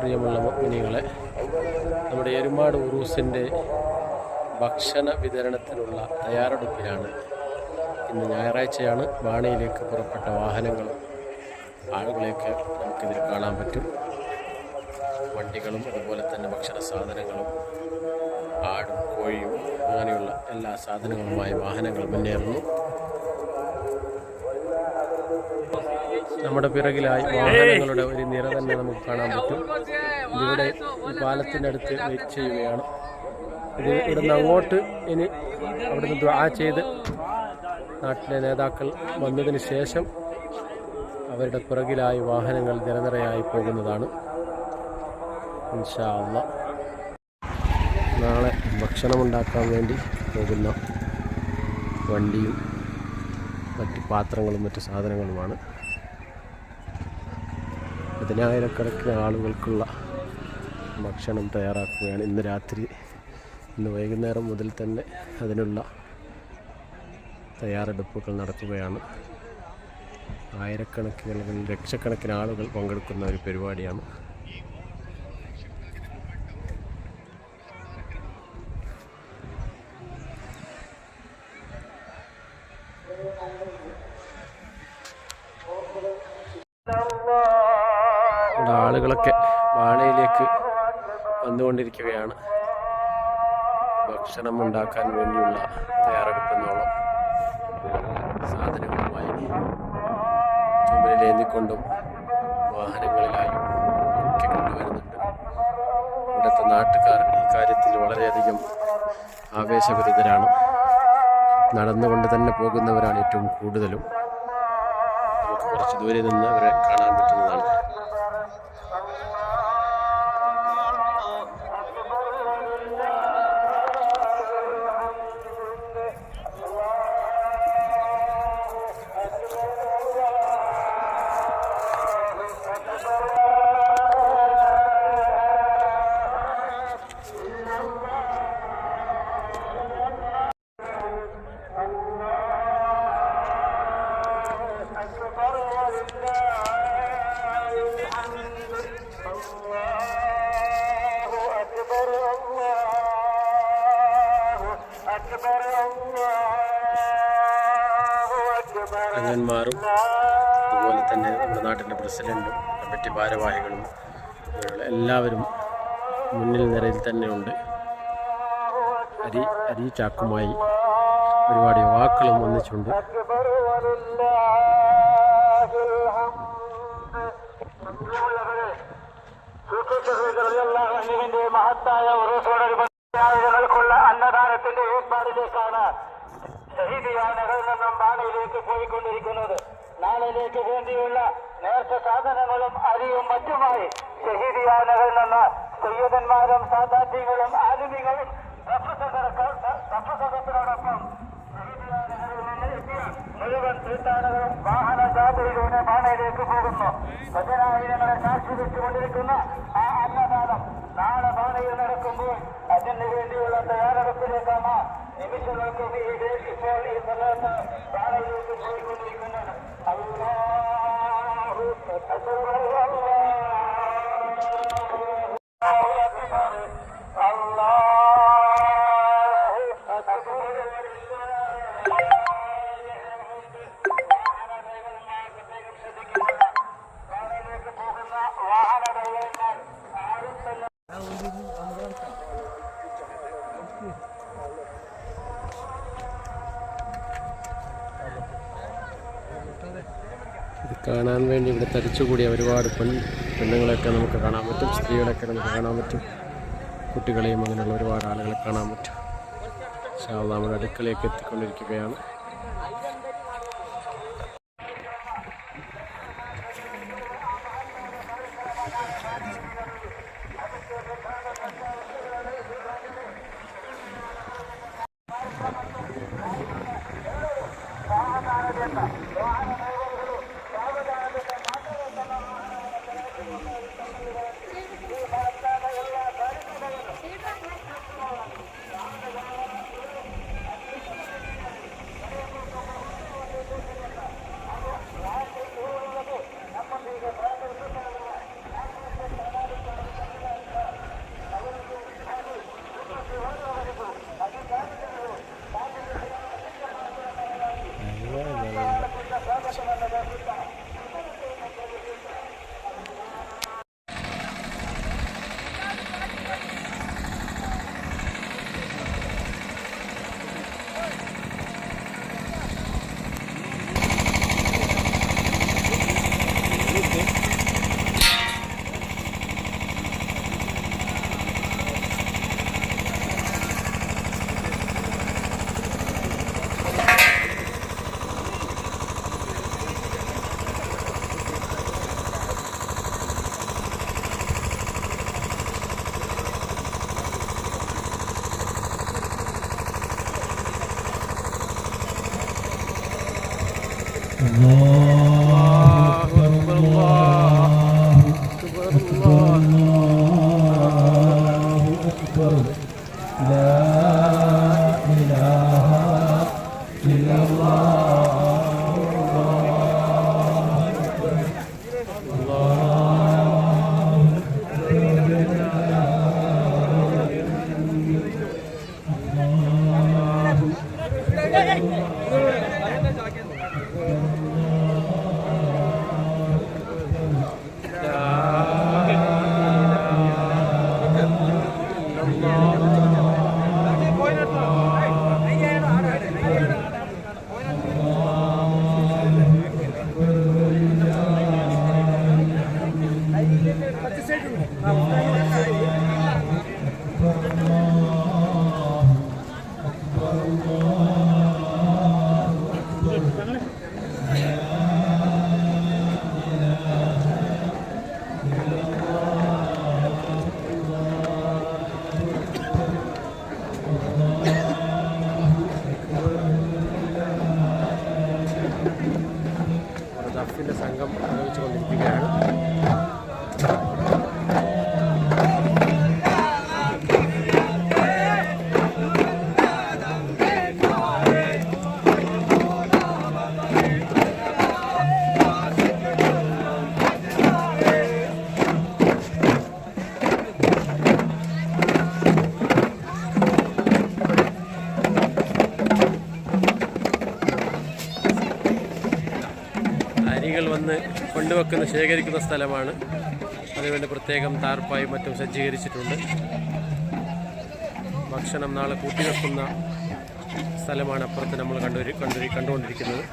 പ്രിയമുള്ള മുഅ്മിനീങ്ങളെ, നമ്മുടെ എരുമാട് ഉറൂസിൻ്റെ ഭക്ഷണ വിതരണത്തിനുള്ള തയ്യാറെടുപ്പിലാണ്. ഇന്ന് ഞായറാഴ്ചയാണ്. ബാണയിലേക്ക് പുറപ്പെട്ട വാഹനങ്ങളും ആളുകളെയൊക്കെ നമുക്കിതിൽ കാണാൻ പറ്റും. വണ്ടികളും അതുപോലെ തന്നെ ഭക്ഷണ സാധനങ്ങളും ആടും കോഴിയും അങ്ങനെയുള്ള എല്ലാ സാധനങ്ങളുമായി വാഹനങ്ങൾ മുന്നേറുന്നു. നമ്മുടെ പിറകിലായി വാഹനങ്ങളുടെ ഒരു നിര തന്നെ നമുക്ക് കാണാൻ പറ്റും. ഇതിവിടെ ഈ പാലത്തിനടുത്ത് വെയിറ്റ് ചെയ്യുകയാണ്. ഇത് ഇവിടുന്ന് അങ്ങോട്ട് ഇനി അവിടുന്ന് ദുആ ചെയ്ത് നാട്ടിലെ നേതാക്കൾ വന്നതിന് ശേഷം അവരുടെ പിറകിലായി വാഹനങ്ങൾ നിരനിരയായി പോകുന്നതാണ്. ഇൻഷാ അല്ലാഹ് നാളെ ഭക്ഷണമുണ്ടാക്കാൻ വേണ്ടി പോകുന്ന വണ്ടിയും മറ്റ് പാത്രങ്ങളും മറ്റ് സാധനങ്ങളുമാണ്. 10,000-കണക്കിന് ആളുകൾക്കുള്ള ഭക്ഷണം തയ്യാറാക്കുകയാണ്. ഇന്ന് വൈകുന്നേരം മുതൽ തന്നെ അതിനുള്ള തയ്യാറെടുപ്പുകൾ നടക്കുകയാണ്. ആയിരക്കണക്കിന് അല്ലെങ്കിൽ ലക്ഷക്കണക്കിന് ആളുകൾ പങ്കെടുക്കുന്ന ഒരു പരിപാടിയാണ്. ആളുകളൊക്കെ ബാണയിലേക്ക് വന്നുകൊണ്ടിരിക്കുകയാണ്. ഭക്ഷണം ഉണ്ടാക്കാൻ വേണ്ടിയുള്ള തയ്യാറെടുപ്പെന്നോളം സാധനങ്ങളുമായി ചുമലിലേന്തിക്കൊണ്ടും വാഹനങ്ങളിലായും ഒക്കെ കൊണ്ടുവരുന്നുണ്ട്. ഇവിടുത്തെ നാട്ടുകാർ ഈ കാര്യത്തിൽ വളരെയധികം ആവേശഭരിതരാണ്. നടന്നുകൊണ്ട് തന്നെ പോകുന്നവരാണ് ഏറ്റവും കൂടുതലും. നമുക്ക് കുറച്ച് ദൂരെ നിന്ന് അവരെ കാണാൻ പറ്റുന്നതാണ്. അംഗന്മാരും അതുപോലെ തന്നെ നമ്മുടെ നാട്ടിൻ്റെ പ്രസിഡൻറ്റും കമ്മിറ്റി ഭാരവാഹികളും എല്ലാവരും മുന്നിൽ നിരയിൽ തന്നെ ഉണ്ട്. അരി ചാക്കുമായി ഒരുപാട് യുവാക്കളും ഒന്നിച്ചുണ്ട്. മഹത്തായ ഉറൂസോടനുബന്ധിച്ചുള്ള അന്നദാനത്തിന്റെ ഏർപ്പാടിലേക്കാണ് ഷഹീദിയാനകളിൽ നിന്നും ബാണയിലേക്ക് പോയിക്കൊണ്ടിരിക്കുന്നത്. നാളിലേക്ക് വേണ്ടിയുള്ള നേർച്ച സാധനങ്ങളും അരിയും മറ്റുമായി ഷഹീദിയാനകളിൽ നിന്ന് സയ്യിദന്മാരും സാദാത്യങ്ങളും ആലിമികളും സഫസദത്തിനോടൊപ്പം ഷഹീദിയാനകളിൽ നിന്ന് എത്തിയ മുഴുവൻ തീർത്ഥാടകരും വാഹന ജാഥയിലൂടെ ബാണയിലേക്ക് പോകുന്നു. 10,000-ങ്ങളെ സാക്ഷി വെച്ചുകൊണ്ടിരിക്കുന്ന ആ അന്നദാനം നാളെ ബാണയിൽ നടക്കുമ്പോൾ അതിനു വേണ്ടിയുള്ള തയ്യാറെടുപ്പിലേക്കാണ് നിമിഷങ്ങൾക്കും ഇപ്പോൾ ഈ സമയത്ത് ബാണയിലേക്ക് പോയിക്കൊണ്ടിരിക്കുന്നത്. അല്ലാഹു അക്ബർ ഇത് കാണാൻ വേണ്ടി ഇവിടെ തടിച്ചുകൂടിയ ഒരുപാട് പെണ്ണുങ്ങളെയൊക്കെ നമുക്ക് കാണാൻ പറ്റും. സ്ത്രീകളെയൊക്കെ നമുക്ക് കാണാൻ പറ്റും. കുട്ടികളെയും അങ്ങനെയുള്ള ഒരുപാട് ആളുകളെ കാണാൻ പറ്റും. ഇൻഷാ അല്ലാഹ് നമ്മുടെ അടുക്കളയിലേക്ക് എത്തിക്കൊണ്ടിരിക്കുകയാണ്. ദഫിൻ്റെ സംഘം ആലോചിച്ചുകൊണ്ടിരിക്കുകയാണ്. അരികൾ വന്ന് കൊണ്ടുവെക്കുന്ന ശേഖരിക്കുന്ന സ്ഥലമാണ്. അതിനുവേണ്ടി പ്രത്യേകം താർപ്പായും മറ്റും സജ്ജീകരിച്ചിട്ടുണ്ട്. ഭക്ഷണം നാളെ കൂട്ടിവെക്കുന്ന സ്ഥലമാണ് അപ്പുറത്ത് നമ്മൾ കണ്ടുകൊണ്ടിരിക്കുന്നത്.